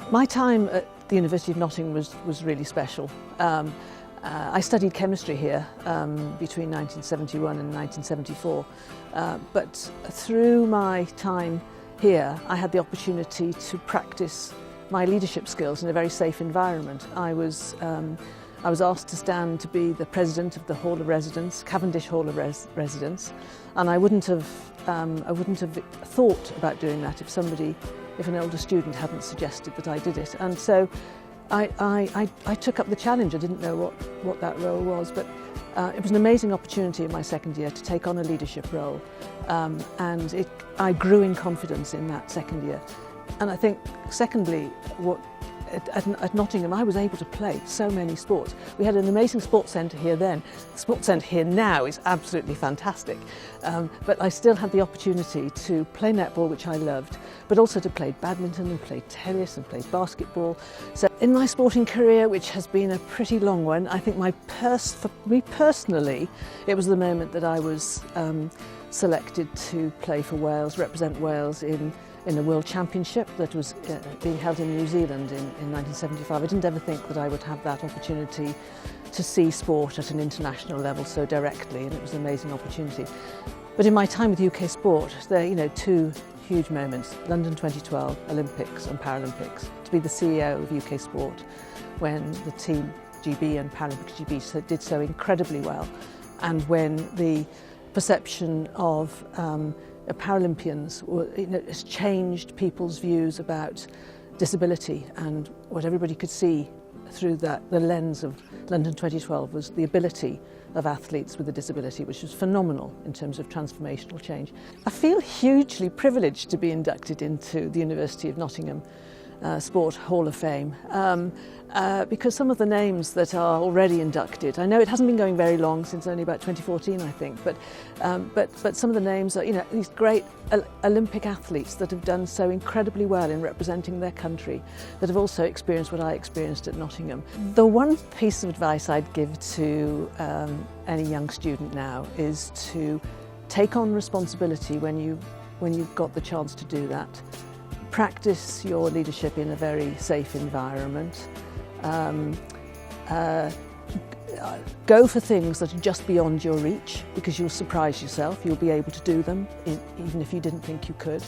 My time at the University of Nottingham was really special. I studied chemistry here between 1971 and 1974, but through my time here I had the opportunity to practice my leadership skills in a very safe environment. I was asked to stand to be the president of the Hall of Residence, Cavendish Hall of Residence, and I wouldn't have thought about doing that if an older student hadn't suggested that I did it. And so I took up the challenge. I didn't know what that role was, but it was an amazing opportunity in my second year to take on a leadership role, and I grew in confidence in that second year. And I think, secondly, at Nottingham, I was able to play so many sports. We had an amazing sports centre here then. The sports centre here now is absolutely fantastic. But I still had the opportunity to play netball, which I loved, but also to play badminton and play tennis and play basketball. So in my sporting career, which has been a pretty long one, I think for me personally, it was the moment that I was selected to play for Wales, represent Wales in the World Championship that was being held in New Zealand in 1975. I didn't ever think that I would have that opportunity to see sport at an international level so directly, and it was an amazing opportunity. But in my time with UK Sport, there are two huge moments: London 2012, Olympics and Paralympics. To be the CEO of UK Sport when the team GB and Paralympic GB did so incredibly well, and when the perception of Paralympians has changed people's views about disability, and what everybody could see through the lens of London 2012 was the ability of athletes with a disability, which was phenomenal in terms of transformational change. I feel hugely privileged to be inducted into the University of Nottingham Sport Hall of Fame, because some of the names that are already inducted, I know it hasn't been going very long, since only about 2014 I think, but some of the names are these great Olympic athletes that have done so incredibly well in representing their country, that have also experienced what I experienced at Nottingham. The one piece of advice I'd give to any young student now is to take on responsibility when you've got the chance to do that. Practice your leadership in a very safe environment. Go for things that are just beyond your reach, because you'll surprise yourself. You'll be able to do them even if you didn't think you could.